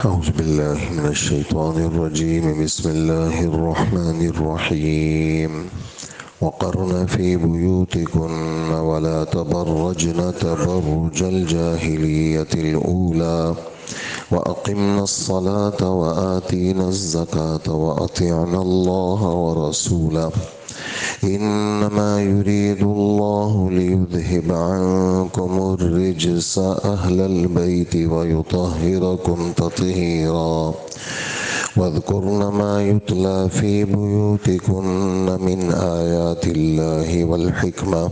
أعوذ بالله من الشيطان الرجيم. بسم الله الرحمن الرحيم. وقرن في بيوتكن ولا تبرجن تبرج الجاهلية الأولى وأقمنا الصلاة وآتينا الزكاة وأطعنا الله ورسوله إنما يريد الله ليذهب عنكم الرجس أهل البيت ويطهركم تطهيرا واذكرن ما يتلى في بيوتكن من آيات الله والحكمة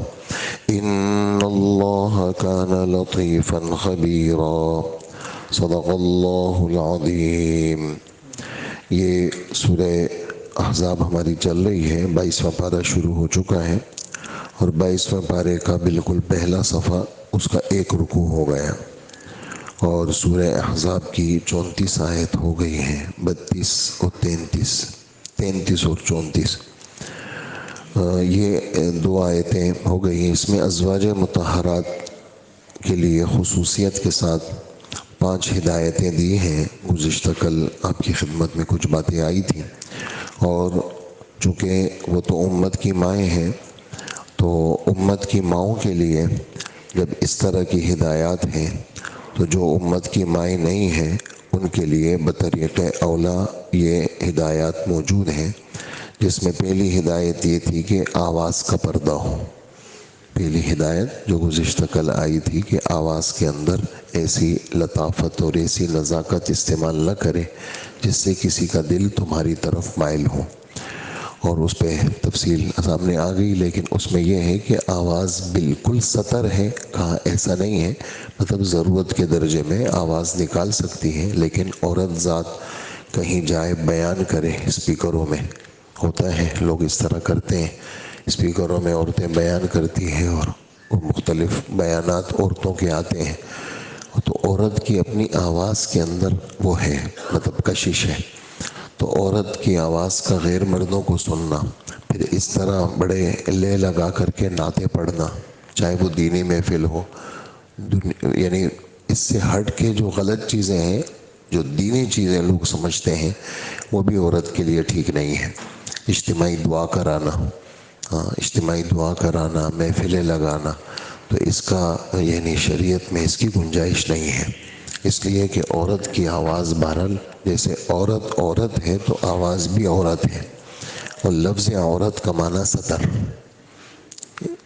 إن الله كان لطيفا خبيرا صدق اللہ العظیم۔ یہ سورہ احزاب ہماری چل رہی ہے، 22واں پارہ شروع ہو چکا ہے اور 22واں پارے کا بالکل پہلا صفحہ اس کا ایک رکوع ہو گیا اور سورہ احزاب کی 34 آیت ہو گئی ہیں، 32 اور 33 اور 34۔ یہ دو آیتیں ہو گئی ہیں۔ اس میں ازواج مطہرات کے لیے خصوصیت کے ساتھ 5 ہدایتیں دی ہیں۔ گزشتہ کل آپ کی خدمت میں کچھ باتیں آئی تھیں، اور چونکہ وہ تو امت کی مائیں ہیں، تو امت کی ماؤں کے لیے جب اس طرح کی ہدایات ہیں تو جو امت کی مائیں نہیں ہیں ان کے لیے بطریق اولا یہ ہدایات موجود ہیں، جس میں پہلی ہدایت یہ تھی کہ آواز کا پردہ ہو۔ پہلی ہدایت جو گزشتہ کل آئی تھی کہ آواز کے اندر ایسی لطافت اور ایسی نزاکت استعمال نہ کرے جس سے کسی کا دل تمہاری طرف مائل ہو، اور اس پہ تفصیل سامنے آ گئی۔ لیکن اس میں یہ ہے کہ آواز بالکل سطر ہے، کہا ایسا نہیں ہے، مطلب ضرورت کے درجے میں آواز نکال سکتی ہے، لیکن عورت ذات کہیں جائے بیان کرے اسپیکروں میں، ہوتا ہے لوگ اس طرح کرتے ہیں، اسپیکروں میں عورتیں بیان کرتی ہیں اور مختلف بیانات عورتوں کے آتے ہیں، تو عورت کی اپنی آواز کے اندر وہ ہے، مطلب کشش ہے۔ تو عورت کی آواز کا غیر مردوں کو سننا، پھر اس طرح بڑے لے لگا کر کے نعتیں پڑھنا، چاہے وہ دینی محفل ہو، یعنی اس سے ہٹ کے جو غلط چیزیں ہیں، جو دینی چیزیں لوگ سمجھتے ہیں، وہ بھی عورت کے لیے ٹھیک نہیں ہے۔ اجتماعی دعا کرانا، اجتماعی دعا کرانا، محفلیں لگانا، تو اس کا یعنی شریعت میں اس کی گنجائش نہیں ہے، اس لیے کہ عورت کی آواز بہرحال جیسے عورت عورت ہے تو آواز بھی عورت ہے، اور لفظ عورت کا معنی سطر۔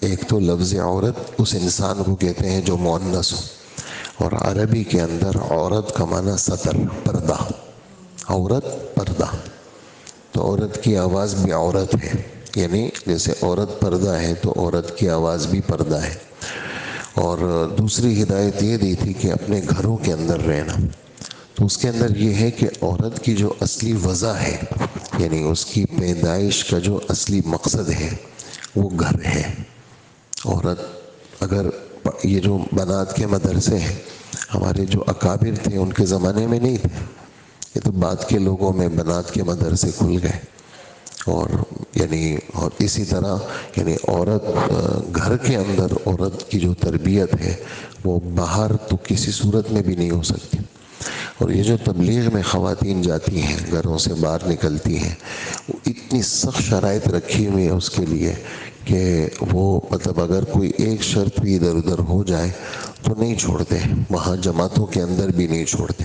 ایک تو لفظ عورت اس انسان کو کہتے ہیں جو مؤنث ہو، اور عربی کے اندر عورت کا معنی سطر، پردہ، عورت پردہ، تو عورت کی آواز بھی عورت ہے، یعنی جیسے عورت پردہ ہے تو عورت کی آواز بھی پردہ ہے۔ اور دوسری ہدایت یہ دی تھی کہ اپنے گھروں کے اندر رہنا، تو اس کے اندر یہ ہے کہ عورت کی جو اصلی وضع ہے، یعنی اس کی پیدائش کا جو اصلی مقصد ہے وہ گھر ہے۔ عورت اگر یہ جو بنات کے مدرسے ہیں، ہمارے جو اکابر تھے ان کے زمانے میں نہیں تھے، یہ تو بعد کے لوگوں میں بنات کے مدرسے کھل گئے، اور اسی طرح یعنی عورت گھر کے اندر عورت کی جو تربیت ہے وہ باہر تو کسی صورت میں بھی نہیں ہو سکتی۔ اور یہ جو تبلیغ میں خواتین جاتی ہیں، گھروں سے باہر نکلتی ہیں، وہ اتنی سخت شرائط رکھی ہوئی ہے اس کے لیے کہ وہ مطلب اگر کوئی ایک شرط بھی ادھر ادھر ہو جائے تو نہیں چھوڑتے، وہاں جماعتوں کے اندر بھی نہیں چھوڑتے۔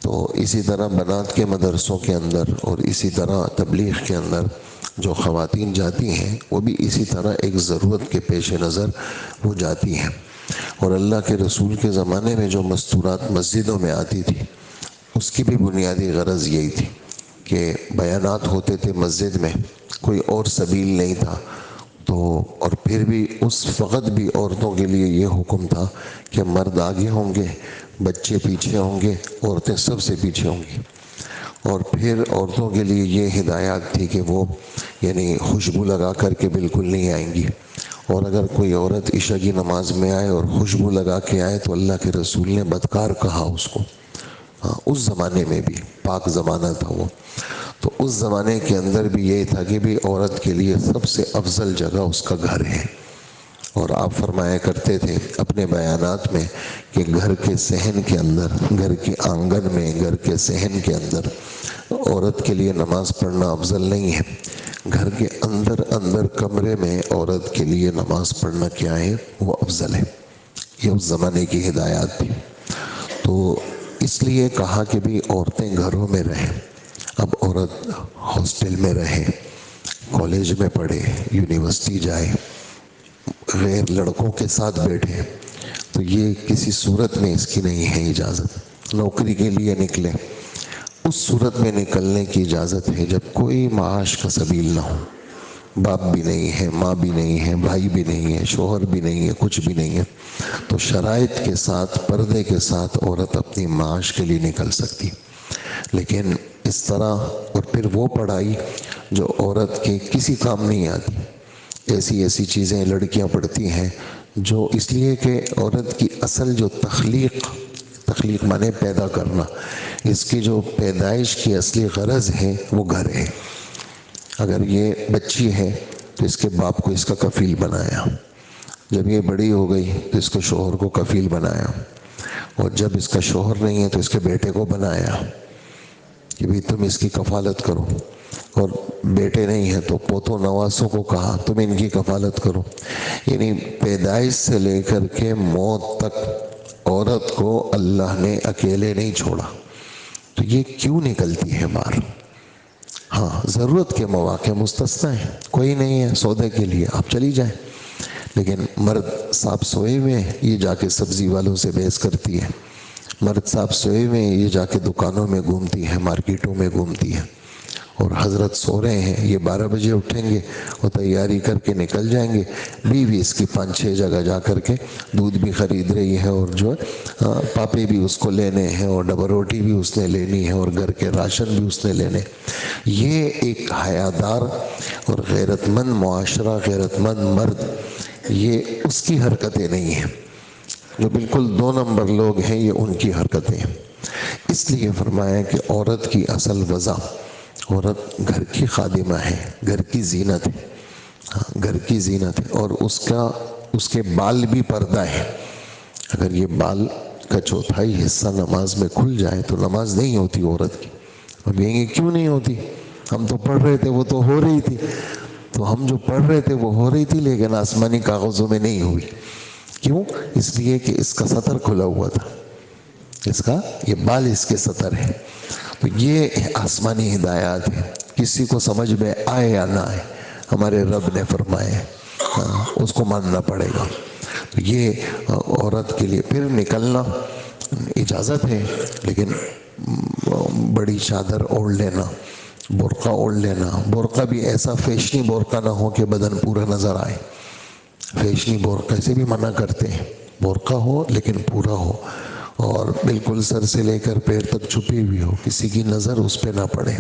تو اسی طرح بنات کے مدرسوں کے اندر اور اسی طرح تبلیغ کے اندر جو خواتین جاتی ہیں وہ بھی اسی طرح ایک ضرورت کے پیش نظر وہ جاتی ہیں۔ اور اللہ کے رسول کے زمانے میں جو مستورات مسجدوں میں آتی تھی، اس کی بھی بنیادی غرض یہی تھی کہ بیانات ہوتے تھے مسجد میں، کوئی اور سبیل نہیں تھا، تو اور پھر بھی اس وقت بھی عورتوں کے لیے یہ حکم تھا کہ مرد آگے ہوں گے، بچے پیچھے ہوں گے، عورتیں سب سے پیچھے ہوں گی۔ اور پھر عورتوں کے لیے یہ ہدایات تھی کہ وہ یعنی خوشبو لگا کر کے بالکل نہیں آئیں گی، اور اگر کوئی عورت عشاء کی نماز میں آئے اور خوشبو لگا کے آئے تو اللہ کے رسول نے بدکار کہا اس کو۔ اس زمانے میں بھی پاک زمانہ تھا وہ، تو اس زمانے کے اندر بھی یہ تھا کہ بھی عورت کے لیے سب سے افضل جگہ اس کا گھر ہے۔ اور آپ فرمایا کرتے تھے اپنے بیانات میں کہ گھر کے صحن کے اندر، گھر کے آنگن میں، گھر کے صحن کے اندر عورت کے لیے نماز پڑھنا افضل نہیں ہے، گھر کے اندر اندر کمرے میں عورت کے لیے نماز پڑھنا کیا ہے، وہ افضل ہے۔ یہ اس زمانے کی ہدایات تھی۔ تو اس لیے کہا کہ بھی عورتیں گھروں میں رہیں۔ اب عورت ہاسٹل میں رہے، کالج میں پڑھے، یونیورسٹی جائے، غیر لڑکوں کے ساتھ بیٹھے، تو یہ کسی صورت میں اس کی نہیں ہے اجازت۔ نوکری کے لیے نکلے، اس صورت میں نکلنے کی اجازت ہے جب کوئی معاش کا سبیل نہ ہو، باپ بھی نہیں ہے، ماں بھی نہیں ہے، بھائی بھی نہیں ہے، شوہر بھی نہیں ہے، کچھ بھی نہیں ہے، تو شرائط کے ساتھ، پردے کے ساتھ عورت اپنی معاش کے لیے نکل سکتی۔ لیکن اس طرح، اور پھر وہ پڑھائی جو عورت کے کسی کام نہیں آتی، ایسی ایسی چیزیں لڑکیاں پڑھتی ہیں جو اس لیے کہ عورت کی اصل جو تخلیق مانے پیدا کرنا، اس کی جو پیدائش کی اصلی غرض ہے وہ گھر ہے۔ اگر یہ بچی ہے تو اس کے باپ کو اس کا کفیل بنایا، جب یہ بڑی ہو گئی تو اس کے شوہر کو کفیل بنایا، اور جب اس کا شوہر نہیں ہے تو اس کے بیٹے کو بنایا کہ بھی تم اس کی کفالت کرو، اور بیٹے نہیں ہیں تو پوتوں نواسوں کو کہا تم ان کی کفالت کرو۔ یعنی پیدائش سے لے کر کے موت تک عورت کو اللہ نے اکیلے نہیں چھوڑا۔ تو یہ کیوں نکلتی ہے باہر؟ ہاں، ضرورت کے مواقع مستثنی ہیں، کوئی نہیں ہے سودے کے لیے، آپ چلی جائیں، لیکن مرد صاحب سوئے ہوئے ہیں، یہ جا کے سبزی والوں سے بحث کرتی ہے، مرد صاحب سوئے ہوئے ہیں، یہ جا کے دکانوں میں گھومتی ہے، مارکیٹوں میں گھومتی ہے، اور حضرت سو رہے ہیں، یہ 12 بجے اٹھیں گے اور تیاری کر کے نکل جائیں گے، بیوی اس کی 5-6 جگہ جا کر کے دودھ بھی خرید رہی ہے، اور جو ہے پاپے بھی اس کو لینے ہیں، اور ڈبل روٹی بھی اس نے لینی ہے، اور گھر کے راشن بھی اس نے لینے۔ یہ ایک حیادار اور غیرت مند معاشرہ، غیرت مند مرد، یہ اس کی حرکتیں نہیں ہیں۔ جو بالکل 2 نمبر لوگ ہیں یہ ان کی حرکتیں ہیں۔ اس لیے فرمایا کہ عورت کی اصل وضع، عورت گھر کی خادمہ ہے، گھر کی زینت ہے، گھر کی زینت ہے، اور اس کے بال بھی پردہ ہے۔ اگر یہ بال کا چوتھائی حصہ نماز میں کھل جائے تو نماز نہیں ہوتی عورت کی۔ اب یہ کیوں نہیں ہوتی؟ ہم تو پڑھ رہے تھے، وہ تو ہو رہی تھی۔ تو ہم جو پڑھ رہے تھے وہ ہو رہی تھی، لیکن آسمانی کاغذوں میں نہیں ہوئی۔ کیوں؟ اس لیے کہ اس کا سطر کھلا ہوا تھا، اس کا یہ بال اس کے سطر ہے۔ تو یہ آسمانی ہدایات ہے، کسی کو سمجھ میں آئے یا نہ آئے، ہمارے رب نے فرمائے، اس کو ماننا پڑے گا۔ تو یہ عورت کے لیے پھر نکلنا اجازت ہے، لیکن بڑی چادر اوڑھ لینا، برقع اوڑھ لینا، برقع بھی ایسا فیشنی برقع نہ ہو کہ بدن پورا نظر آئے، فیشنی برقع سے بھی منع کرتے ہیں، برقع ہو لیکن پورا ہو، اور بالکل سر سے لے کر پیر تک چھپی ہوئی ہو، کسی کی نظر اس پہ نہ پڑے۔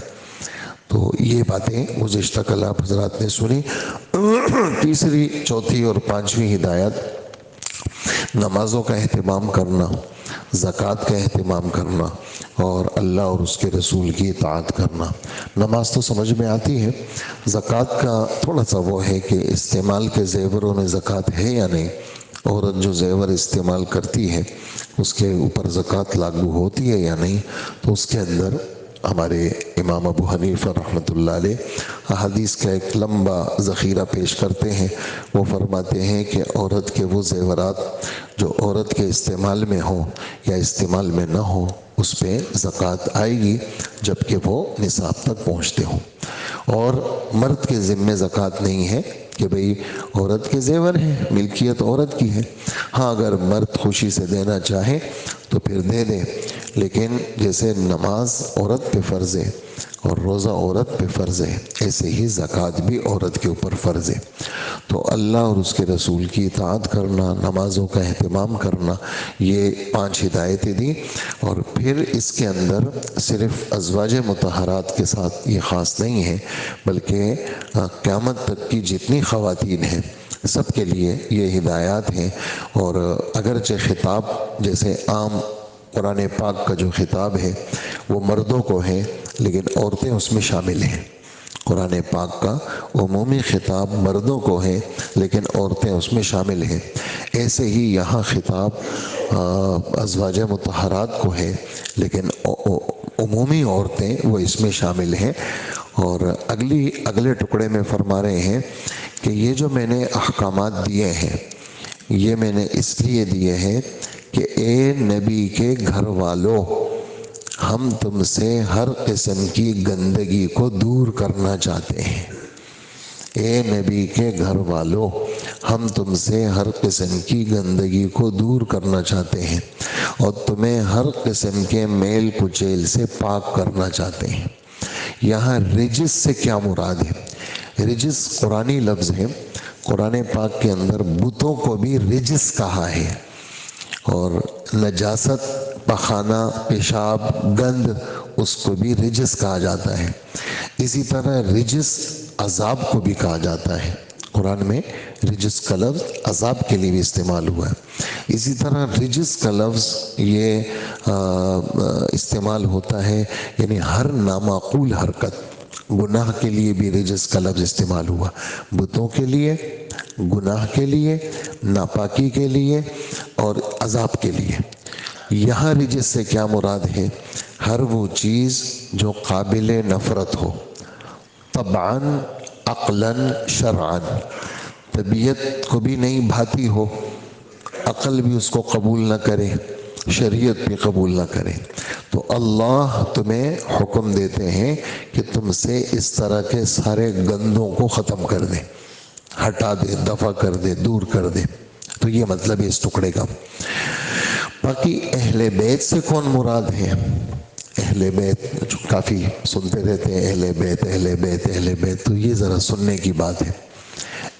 تو یہ باتیں گزشتہ کل آپ حضرات نے سنی۔ تیسری، چوتھی اور 5ویں ہدایت، نمازوں کا اہتمام کرنا، زکوٰۃ کا اہتمام کرنا، اور اللہ اور اس کے رسول کی اطاعت کرنا۔ نماز تو سمجھ میں آتی ہے، زکوٰۃ کا تھوڑا سا وہ ہے کہ استعمال کے زیوروں میں زکوٰۃ ہے یا نہیں، عورت جو زیور استعمال کرتی ہے اس کے اوپر زکوٰۃ لاگو ہوتی ہے یا نہیں۔ تو اس کے اندر ہمارے امام ابو حنیفہ رحمۃ اللہ علیہ احادیث کا ایک لمبا ذخیرہ پیش کرتے ہیں۔ وہ فرماتے ہیں کہ عورت کے وہ زیورات جو عورت کے استعمال میں ہوں یا استعمال میں نہ ہوں، اس پہ زکوٰۃ آئے گی جبکہ وہ نصاب تک پہنچتے ہوں۔ اور مرد کے ذمے زکوٰۃ نہیں ہے کہ بھئی عورت کے زیور ہیں، ملکیت عورت کی ہے۔ ہاں، اگر مرد خوشی سے دینا چاہے تو پھر دے دے، لیکن جیسے نماز عورت پہ فرض ہے اور روزہ عورت پہ فرض ہے، ایسے ہی زکوٰۃ بھی عورت کے اوپر فرض ہے۔ تو اللہ اور اس کے رسول کی اطاعت کرنا، نمازوں کا اہتمام کرنا، یہ 5 ہدایتیں دی۔ اور پھر اس کے اندر صرف ازواج مطہرات کے ساتھ یہ خاص نہیں ہے، بلکہ قیامت تک کی جتنی خواتین ہیں سب کے لیے یہ ہدایات ہیں۔ اور اگرچہ خطاب جیسے عام قرآن پاک کا جو خطاب ہے وہ مردوں کو ہے، لیکن عورتیں اس میں شامل ہیں۔ قرآن پاک کا عمومی خطاب مردوں کو ہے لیکن عورتیں اس میں شامل ہیں، ایسے ہی یہاں خطاب ازواج مطہرات کو ہے لیکن عمومی عورتیں وہ اس میں شامل ہیں۔ اور اگلے ٹکڑے میں فرما رہے ہیں کہ یہ جو میں نے احکامات دیے ہیں یہ میں نے اس لیے دیے ہیں کہ اے نبی کے گھر والوں، ہم تم سے ہر قسم کی گندگی کو دور کرنا چاہتے ہیں۔ اے نبی کے گھر والوں، ہم تم سے ہر قسم کی گندگی کو دور کرنا چاہتے ہیں اور تمہیں ہر قسم کے میل کچیل سے پاک کرنا چاہتے ہیں۔ یہاں رجس سے کیا مراد ہے؟ رجس قرآنی لفظ ہے، قرآن پاک کے اندر بتوں کو بھی رجس کہا ہے، اور نجاست، پخانہ، پیشاب، گند، اس کو بھی رجس کہا جاتا ہے۔ اسی طرح رجس عذاب کو بھی کہا جاتا ہے، قرآن میں رجس کا لفظ عذاب کے لیے بھی استعمال ہوا ہے۔ اسی طرح رجس کا لفظ یہ استعمال ہوتا ہے یعنی ہر نامعقول حرکت، گناہ کے لیے بھی رجس کا لفظ استعمال ہوا، بتوں کے لیے، گناہ کے لیے، ناپاکی کے لیے اور عذاب کے لیے۔ یہاں رجس سے کیا مراد ہے؟ ہر وہ چیز جو قابل نفرت ہو، طبعاً، عقلاً، شرعاً، طبیعت کو بھی نہیں بھاتی ہو، عقل بھی اس کو قبول نہ کرے، شریعت بھی قبول نہ کرے، تو اللہ تمہیں حکم دیتے ہیں کہ تم سے اس طرح کے سارے گندوں کو ختم کر دے، ہٹا دے، دفع کر دے، دور کر دے۔ تو یہ مطلب ہے اس ٹکڑے کا۔ باقی اہل بیت سے کون مراد ہے؟ اہل بیت جو کافی سنتے رہتے ہیں، اہل بیت اہل بیت اہل بیت، تو یہ ذرا سننے کی بات ہے۔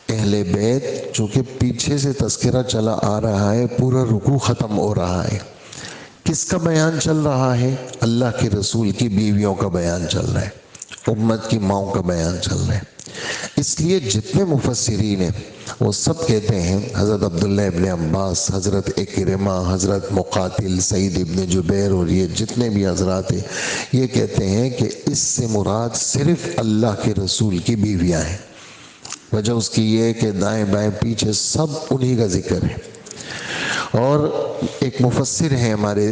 اہل بیت چونکہ پیچھے سے تذکرہ چلا آ رہا ہے، پورا رکوع ختم ہو رہا ہے، کس کا بیان چل رہا ہے؟ اللہ کے رسول کی بیویوں کا بیان چل رہا ہے، امت کی ماؤں کا بیان چل رہا ہے۔ اس لیے جتنے مفسرین ہیں وہ سب کہتے ہیں، حضرت عبداللہ ابن عباس، حضرت اکرمہ، حضرت مقاتل، سعید ابن جبیر اور یہ جتنے بھی حضرات ہیں، یہ کہتے ہیں کہ اس سے مراد صرف اللہ کے رسول کی بیویاں ہیں۔ وجہ اس کی یہ ہے کہ دائیں بائیں پیچھے سب انہی کا ذکر ہے۔ اور ایک مفسر ہیں ہمارے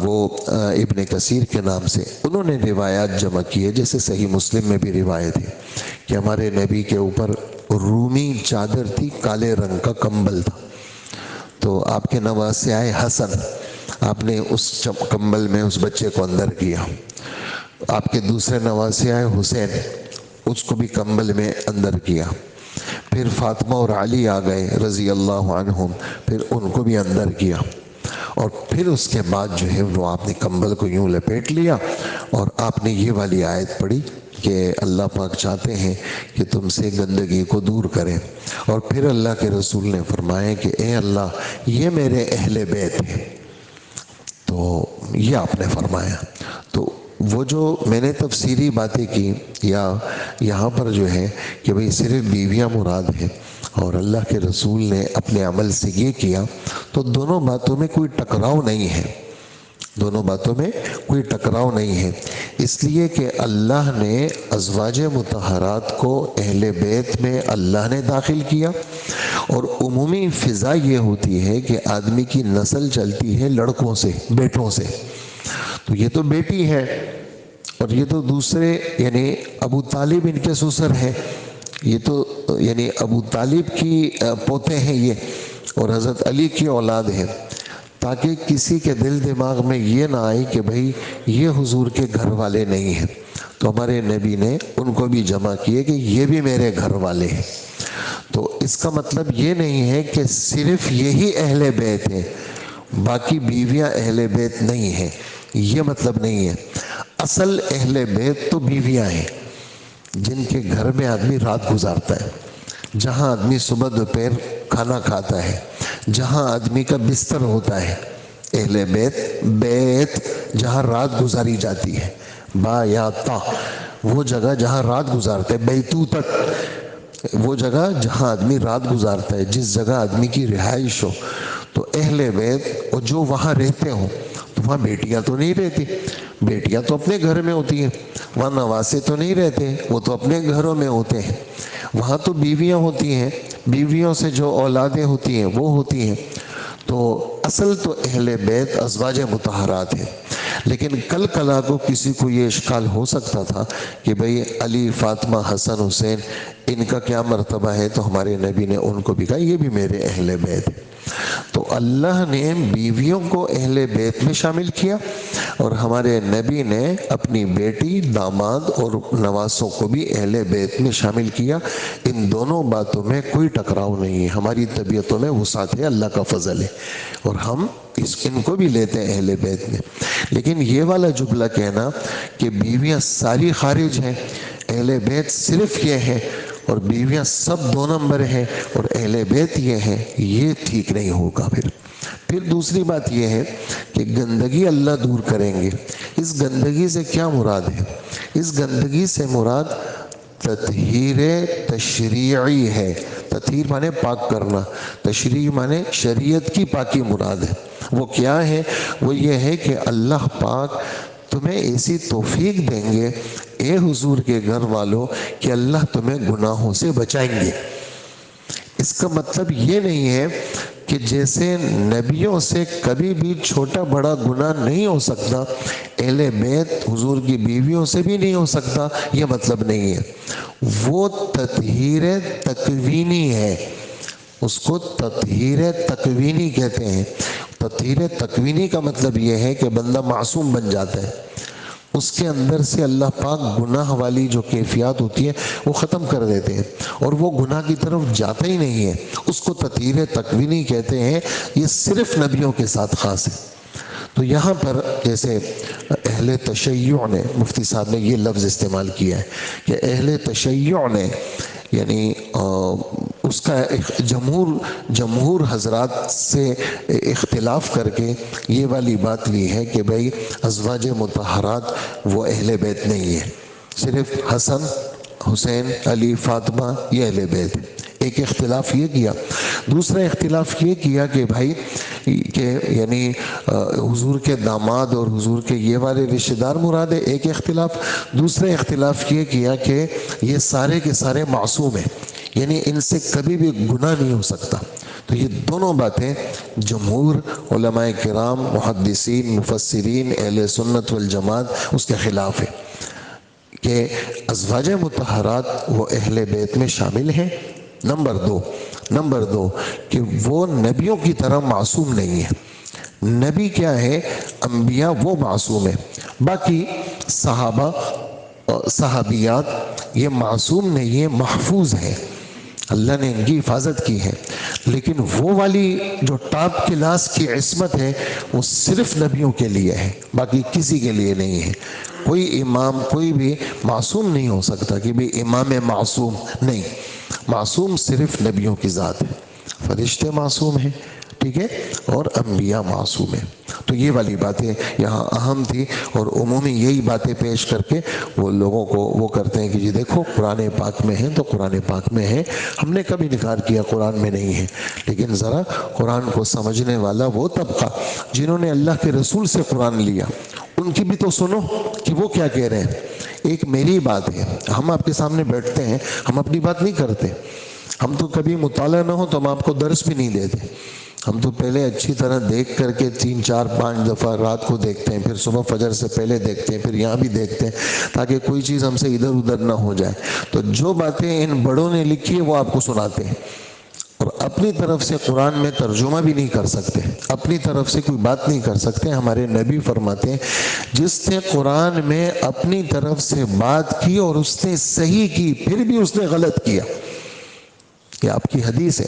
وہ ابن کثیر کے نام سے، انہوں نے روایات جمع کی ہے، جیسے صحیح مسلم میں بھی روایت ہے کہ ہمارے نبی کے اوپر رومی چادر تھی، کالے رنگ کا کمبل تھا، تو آپ کے نواسے آئے حسن، آپ نے اس کمبل میں اس بچے کو اندر کیا۔ آپ کے دوسرے نواسے آئے حسین، اس کو بھی کمبل میں اندر کیا۔ پھر فاطمہ اور علی آ گئے رضی اللہ عنہم، پھر ان کو بھی اندر کیا، اور پھر اس کے بعد جو ہے وہ آپ نے کمبل کو یوں لپیٹ لیا اور آپ نے یہ والی آیت پڑھی کہ اللہ پاک چاہتے ہیں کہ تم سے گندگی کو دور کریں، اور پھر اللہ کے رسول نے فرمایا کہ اے اللہ یہ میرے اہل بیت ہیں، تو یہ آپ نے فرمایا۔ تو وہ جو میں نے تفسیری باتیں کی، یا یہاں پر جو ہے کہ بھئی صرف بیویاں مراد ہیں اور اللہ کے رسول نے اپنے عمل سے یہ کیا، تو دونوں باتوں میں کوئی ٹکراؤ نہیں ہے، دونوں باتوں میں کوئی ٹکراؤ نہیں ہے، اس لیے کہ اللہ نے ازواج مطہرات کو اہل بیت میں اللہ نے داخل کیا، اور عمومی فضا یہ ہوتی ہے کہ آدمی کی نسل چلتی ہے لڑکوں سے، بیٹوں سے، تو یہ تو بیٹی ہے اور یہ تو دوسرے یعنی ابو طالب ان کے سسر ہیں، یہ تو یعنی ابو طالب کی پوتے ہیں یہ، اور حضرت علی کی اولاد ہیں، تاکہ کسی کے دل دماغ میں یہ نہ آئے کہ بھئی یہ حضور کے گھر والے نہیں ہیں، تو ہمارے نبی نے ان کو بھی جمع کیے کہ یہ بھی میرے گھر والے ہیں۔ تو اس کا مطلب یہ نہیں ہے کہ صرف یہی اہل بیت ہیں، باقی بیویاں اہل بیت نہیں ہیں، یہ مطلب نہیں ہے۔ اصل اہل بیت تو بیویاں ہیں جن کے گھر میں آدمی رات گزارتا ہے، جہاں آدمی صبح دوپہر کھانا کھاتا ہے، جہاں آدمی کا بستر ہوتا ہے، اہل بیت، بیت جہاں رات گزاری جاتی ہے، با یا تا، وہ جگہ جہاں رات گزارتا ہے، بیتوتت، وہ جگہ جہاں آدمی رات گزارتا ہے، جس جگہ آدمی کی رہائش ہو، تو اہل بیت اور جو وہاں رہتے ہوں، تو وہاں بیٹیاں تو نہیں رہتی، بیٹیاں تو اپنے گھر میں ہوتی ہیں، وہاں نواسے تو نہیں رہتے، وہ تو اپنے گھروں میں ہوتے ہیں، وہاں تو بیویاں ہوتی ہیں، بیویوں سے جو اولادیں ہوتی ہیں وہ ہوتی ہیں۔ تو اصل تو اہل بیت ازواج مطہرات ہیں، لیکن کل کلا کو کسی کو یہ اشکال ہو سکتا تھا کہ بھئی علی، فاطمہ، حسن، حسین ان کا کیا مرتبہ ہے، تو ہمارے نبی نے ان کو بھی کہا یہ بھی میرے اہل بیت ہیں۔ تو اللہ نے بیویوں کو اہل بیت میں شامل کیا، اور ہمارے نبی نے اپنی بیٹی، داماد اور نواسوں کو بھی اہل بیت میں شامل کیا۔ ان دونوں باتوں میں کوئی ٹکراؤ نہیں ہے، ہماری طبیعتوں میں وسعت ہے، اللہ کا فضل ہے، اور ہم ان کو بھی لیتے ہیں اہل بیت میں۔ لیکن یہ والا جملہ کہنا کہ بیویاں ساری خارج ہیں، اہل بیت صرف یہ ہے، اور بیویاں سب 2 نمبر ہیں اور اہل بیت یہ ہیں، یہ ٹھیک نہیں ہوگا۔ پھر دوسری بات یہ ہے کہ گندگی اللہ دور کریں گے۔ اس گندگی سے کیا مراد ہے؟ اس گندگی سے مراد تطہیر تشریعی ہے۔ تطہیر مانے پاک کرنا، تشریع مانے شریعت کی پاکی مراد ہے۔ وہ کیا ہے؟ وہ یہ ہے کہ اللہ پاک تمہیں ایسی توفیق دیں گے اے حضور کے گھر والوں کہ اللہ تمہیں گناہوں سے بچائیں گے۔ اس کا مطلب یہ نہیں ہے کہ جیسے نبیوں سے کبھی بھی چھوٹا بڑا گناہ نہیں ہو سکتا، اہل بیت حضور کی بیویوں سے بھی نہیں ہو سکتا، یہ مطلب نہیں ہے۔ وہ تطہیر تکوینی ہے، اس کو تطہیر تکوینی کہتے ہیں۔ تطہیر تکوینی کا مطلب یہ ہے کہ بندہ معصوم بن جاتا ہے، اس کے اندر سے اللہ پاک گناہ والی جو کیفیات ہوتی ہے وہ ختم کر دیتے ہیں، اور وہ گناہ کی طرف جاتا ہی نہیں ہے، اس کو تطہیر تکوینی کہتے ہیں۔ یہ صرف نبیوں کے ساتھ خاص ہے۔ تو یہاں پر جیسے اہل تشیع نے، مفتی صاحب نے یہ لفظ استعمال کیا ہے کہ اہل تشیع نے، یعنی اس کا جمہور حضرات سے اختلاف کر کے یہ والی بات لی ہے کہ بھئی ازواج مطہرات وہ اہل بیت نہیں ہے، صرف حسن، حسین، علی، فاطمہ یہ اہل بیت ہے۔ ایک اختلاف یہ کیا۔ دوسرا اختلاف یہ کیا کہ بھائی کہ یعنی حضور کے داماد اور حضور کے یہ والے رشتہ دار مراد ہے، ایک اختلاف۔ دوسرا اختلاف یہ کیا کہ یہ سارے کے سارے معصوم ہیں، یعنی ان سے کبھی بھی گناہ نہیں ہو سکتا۔ تو یہ دونوں باتیں جمہور علماء کرام، محدثین، مفسرین، اہل سنت والجماعت اس کے خلاف ہے کہ ازواج مطہرات وہ اہل بیت میں شامل ہیں۔ نمبر دو کہ وہ نبیوں کی طرح معصوم نہیں ہے۔ نبی کیا ہے؟ انبیاء وہ معصوم ہیں، باقی صحابہ صحابیات یہ معصوم نہیں ہے، محفوظ ہیں، اللہ نے ان کی حفاظت کی ہے۔ لیکن وہ والی جو ٹاپ کلاس کی عصمت ہے وہ صرف نبیوں کے لیے ہے، باقی کسی کے لیے نہیں ہے۔ کوئی امام، کوئی بھی معصوم نہیں ہو سکتا کہ بھی امام معصوم نہیں، معصوم صرف نبیوں کی ذات ہے۔ فرشتے معصوم ہیں، ٹھیک ہے، اور انبیاء معصوم ہیں۔ تو یہ والی باتیں یہاں اہم تھی، اور عمومی یہی باتیں پیش کر کے وہ لوگوں کو وہ کرتے ہیں کہ جی دیکھو قرآن پاک میں ہیں تو قرآن پاک میں ہے، ہم نے کبھی انکار کیا قرآن میں نہیں ہے۔ لیکن ذرا قرآن کو سمجھنے والا وہ طبقہ جنہوں نے اللہ کے رسول سے قرآن لیا، ان کی بھی تو سنو کہ وہ کیا کہہ رہے ہیں۔ ایک میری بات ہے، ہم آپ کے سامنے بیٹھتے ہیں، ہم اپنی بات نہیں کرتے، ہم تو کبھی مطالعہ نہ ہو تو ہم آپ کو درس بھی نہیں دیتے، ہم تو پہلے اچھی طرح دیکھ کر کے 3 4 5 دفعہ رات کو دیکھتے ہیں، پھر صبح فجر سے پہلے دیکھتے ہیں، پھر یہاں بھی دیکھتے ہیں تاکہ کوئی چیز ہم سے ادھر ادھر نہ ہو جائے۔ تو جو باتیں ان بڑوں نے لکھی ہے وہ آپ کو سناتے ہیں، اور اپنی طرف سے قرآن میں ترجمہ بھی نہیں کر سکتے، اپنی طرف سے کوئی بات نہیں کر سکتے۔ ہمارے نبی فرماتے ہیں جس نے قرآن میں اپنی طرف سے بات کی اور اس نے صحیح کی پھر بھی اس نے غلط کیا، یہ آپ کی حدیث ہے،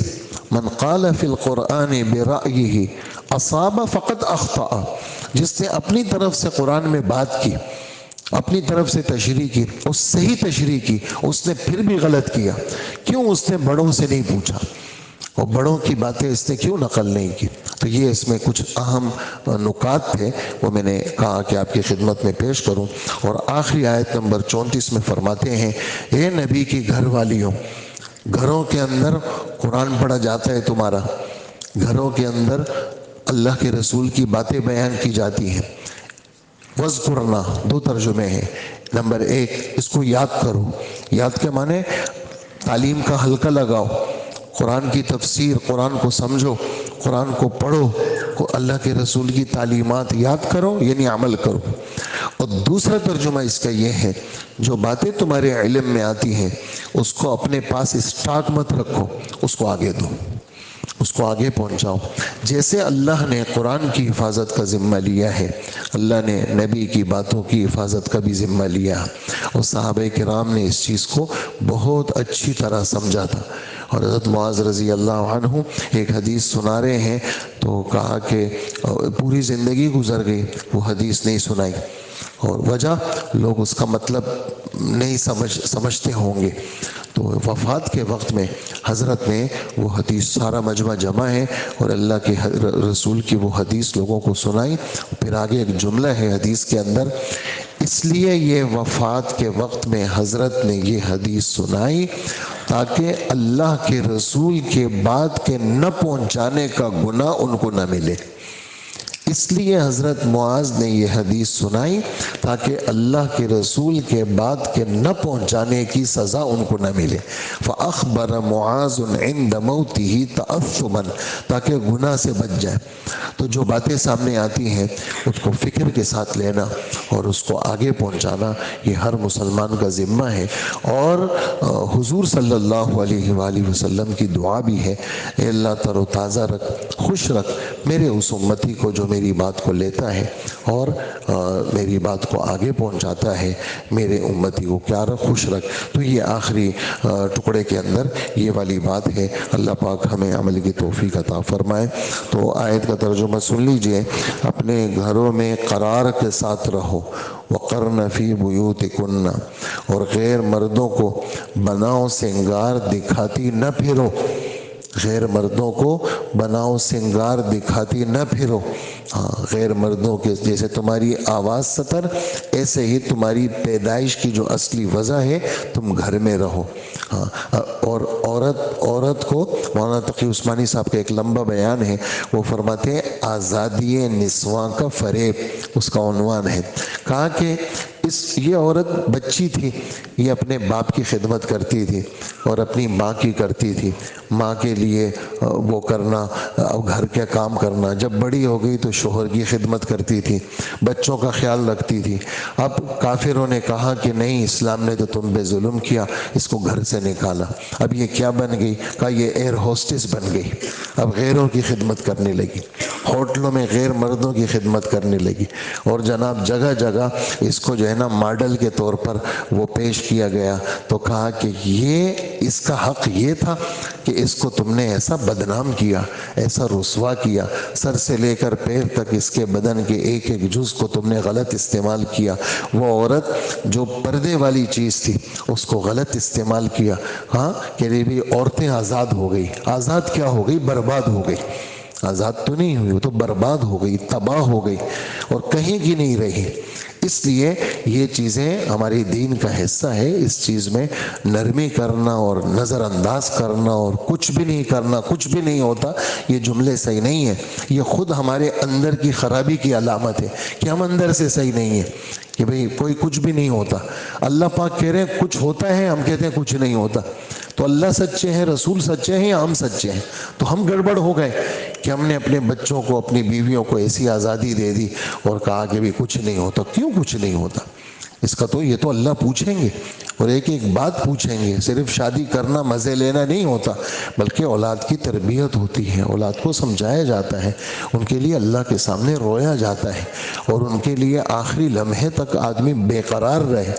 من قال فی القرآن برأیہ اصاب فقد اخطأ، جس نے اپنی طرف سے قرآن میں بات کی، اپنی طرف سے تشریح کی، اس صحیح تشریح کی، اس نے پھر بھی غلط کیا۔ کیوں؟ اس نے بڑوں سے نہیں پوچھا، اور بڑوں کی باتیں اس نے کیوں نقل نہیں کی۔ تو یہ اس میں کچھ اہم نکات تھے، وہ میں نے کہا کہ آپ کی خدمت میں پیش کروں۔ اور آخری آیت نمبر 34 میں فرماتے ہیں، اے نبی کی گھر والیوں، گھروں کے اندر قرآن پڑھا جاتا ہے، تمہارا گھروں کے اندر اللہ کے رسول کی باتیں بیان کی جاتی ہیں۔ وَاذْكُرْنَا 2 ترجمے ہیں، نمبر 1 اس کو یاد کرو. یاد کے معنی تعلیم کا حلقہ لگاؤ، قرآن کی تفسیر، قرآن کو سمجھو، قرآن کو پڑھو، اللہ کے رسول کی تعلیمات یاد کرو، یعنی عمل کرو. اور دوسرا ترجمہ اس کا یہ ہے، جو باتیں تمہارے علم میں آتی ہیں اس کو اپنے پاس اسٹاک مت رکھو، اس کو آگے دو، اس کو آگے پہنچاؤ. جیسے اللہ نے قرآن کی حفاظت کا ذمہ لیا ہے، اللہ نے نبی کی باتوں کی حفاظت کا بھی ذمہ لیا، اور صحابہ کرام نے اس چیز کو بہت اچھی طرح سمجھا تھا. اور حضرت معاذ رضی اللہ عنہ ایک حدیث سنا رہے ہیں تو کہا کہ پوری زندگی گزر گئی، وہ حدیث نہیں سنائی، اور وجہ لوگ اس کا مطلب نہیں سمجھتے ہوں گے. تو وفات کے وقت میں حضرت نے وہ حدیث، سارا مجمع جمع ہے اور اللہ کے رسول کی وہ حدیث لوگوں کو سنائی. پھر آگے ایک جملہ ہے حدیث کے اندر، اس لیے یہ وفات کے وقت میں حضرت نے یہ حدیث سنائی تاکہ اللہ کے رسول کے بات کے نہ پہنچانے کا گناہ ان کو نہ ملے. اس لیے حضرت معاذ نے یہ حدیث سنائی تاکہ اللہ کے رسول کے بات کے نہ پہنچانے کی سزا ان کو نہ ملے. فَأَخْبَرَ مُعَاذٌ عِنْدَ مَوْتِهِ تَأَثُّمًا، تاکہ گناہ سے بچ جائے. تو جو باتیں سامنے آتی ہیں اس کو فکر کے ساتھ لینا اور اس کو آگے پہنچانا یہ ہر مسلمان کا ذمہ ہے. اور حضور صلی اللہ علیہ وآلہ وسلم کی دعا بھی ہے، اے اللہ تر و تازہ رکھ، خوش رکھ میرے اس امتی کو جو میری بات کو لیتا ہے اور میری بات کو آگے پہنچاتا ہے، میرے امتی کو کیا رکھ، خوش رکھ. تو یہ آخری ٹکڑے کے اندر یہ والی بات ہے. اللہ پاک ہمیں عمل کی توفیق عطا فرمائے. تو آیت کا ترجمہ سن لیجئے، اپنے گھروں میں قرار کے ساتھ رہو، وقرن فی بیوتکن، اور غیر مردوں کو بناؤ سنگار دکھاتی نہ پھرو. غیر مردوں کو بناؤ سنگار دکھاتی نہ پھرو. غیر مردوں کے جیسے تمہاری آواز سطر، ایسے ہی تمہاری پیدائش کی جو اصلی وجہ ہے تم گھر میں رہو. اور عورت کو مولانا تقی عثمانی صاحب کا ایک لمبا بیان ہے، وہ فرماتے ہیں آزادی نسواں کا فریب، اس کا عنوان ہے. کہا کہ یہ عورت بچی تھی، یہ اپنے باپ کی خدمت کرتی تھی اور اپنی ماں کی کرتی تھی، ماں کے لیے وہ کرنا، گھر کے کام کرنا. جب بڑی ہو گئی تو شوہر کی خدمت کرتی تھی، بچوں کا خیال رکھتی تھی. اب کافروں نے کہا کہ نہیں، اسلام نے تو تم پہ ظلم کیا، اس کو گھر سے نکالا. اب یہ کیا بن گئی؟ کہا یہ ایئر ہوسٹس بن گئی. اب غیروں کی خدمت کرنے لگی، ہوٹلوں میں غیر مردوں کی خدمت کرنے لگی. اور جناب جگہ جگہ اس کو جو ہے نا ماڈل کے طور پر وہ پیش کیا گیا. تو کہا کہ یہ اس کا حق یہ تھا کہ اس کو تم نے ایسا بدنام کیا، ایسا رسوا کیا، سر سے لے کر پیر تک اس کے بدن کے ایک ایک جز کو تم نے غلط استعمال کیا. وہ عورت جو پردے والی چیز تھی اس کو غلط استعمال کیا. کہ بھی عورتیں آزاد ہو گئی. آزاد کیا ہو گئی؟ برباد ہو گئی. آزاد تو نہیں ہوئی، وہ تو برباد ہو گئی، تباہ ہو گئی اور کہیں کی نہیں رہی. اس لیے یہ چیزیں ہماری دین کا حصہ ہے. اس چیز میں نرمی کرنا اور نظر انداز کرنا اور کچھ بھی نہیں کرنا، کچھ بھی نہیں ہوتا، یہ جملے صحیح نہیں ہیں. یہ خود ہمارے اندر کی خرابی کی علامت ہے کہ ہم اندر سے صحیح نہیں ہیں کہ بھئی کوئی کچھ بھی نہیں ہوتا. اللہ پاک کہہ رہے ہیں کچھ ہوتا ہے، ہم کہتے ہیں کچھ نہیں ہوتا. تو اللہ سچے ہیں، رسول سچے ہیں یا ہم سچے ہیں؟ تو ہم گڑبڑ ہو گئے کہ ہم نے اپنے بچوں کو، اپنی بیویوں کو ایسی آزادی دے دی اور کہا کہ بھی کچھ نہیں ہوتا. کیوں کچھ نہیں ہوتا؟ اس کا تو یہ تو اللہ پوچھیں گے اور ایک ایک بات پوچھیں گے. صرف شادی کرنا، مزے لینا نہیں ہوتا، بلکہ اولاد کی تربیت ہوتی ہے، اولاد کو سمجھایا جاتا ہے، ان کے لیے اللہ کے سامنے رویا جاتا ہے اور ان کے لیے آخری لمحے تک آدمی بے قرار رہے.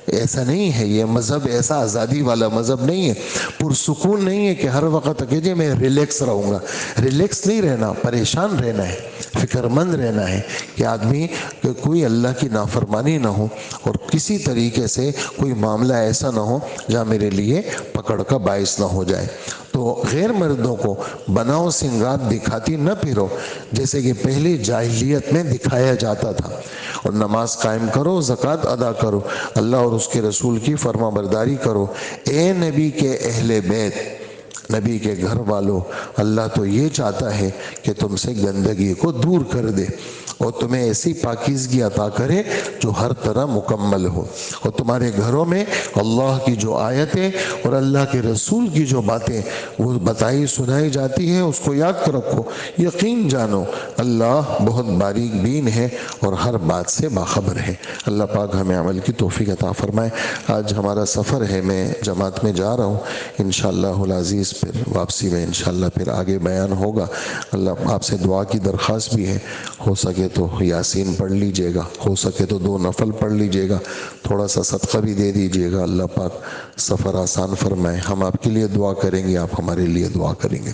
ایسا نہیں ہے یہ مذہب، ایسا آزادی والا مذہب نہیں ہے. پرسکون نہیں ہے کہ ہر وقت کہ جی میں ریلیکس رہوں گا. ریلیکس نہیں رہنا، پریشان رہنا ہے، فکر مند رہنا ہے کہ آدمی کہ کوئی اللہ کی نافرمانی نہ ہو اور کسی طریقے سے کوئی معاملہ ایسا نہ ہو جہاں میرے لیے پکڑ کا باعث نہ ہو جائے. تو غیر مردوں کو بناؤ سنگار دکھاتی نہ پھرو، جیسے کہ پہلی جاہلیت میں دکھایا جاتا تھا. اور نماز قائم کرو، زکوٰۃ ادا کرو، اللہ اور اس کے رسول کی فرما برداری کرو. اے نبی کے اہل بیت، نبی کے گھر والوں، اللہ تو یہ چاہتا ہے کہ تم سے گندگی کو دور کر دے اور تمہیں ایسی پاکیزگی عطا کرے جو ہر طرح مکمل ہو، اور تمہارے گھروں میں اللہ کی جو آیتیں اور اللہ کے رسول کی جو باتیں وہ بتائی سنائی جاتی ہیں اس کو یاد رکھو، یقین جانو اللہ بہت باریک بین ہے اور ہر بات سے باخبر ہے۔ اللہ پاک ہمیں عمل کی توفیق عطا فرمائے۔ آج ہمارا سفر ہے، میں جماعت میں جا رہا ہوں انشاءاللہ العزیز، پھر واپسی میں انشاءاللہ پھر آگے بیان ہوگا۔ اللہ آپ سے دعا کی درخواست بھی ہے، ہو سکے تو یاسین پڑھ لیجئے گا، ہو سکے تو 2 نفل پڑھ لیجئے گا، تھوڑا سا صدقہ بھی دے دیجئے گا۔ اللہ پاک سفر آسان فرمائے۔ ہم آپ کے لیے دعا کریں گے، آپ ہمارے لیے دعا کریں گے۔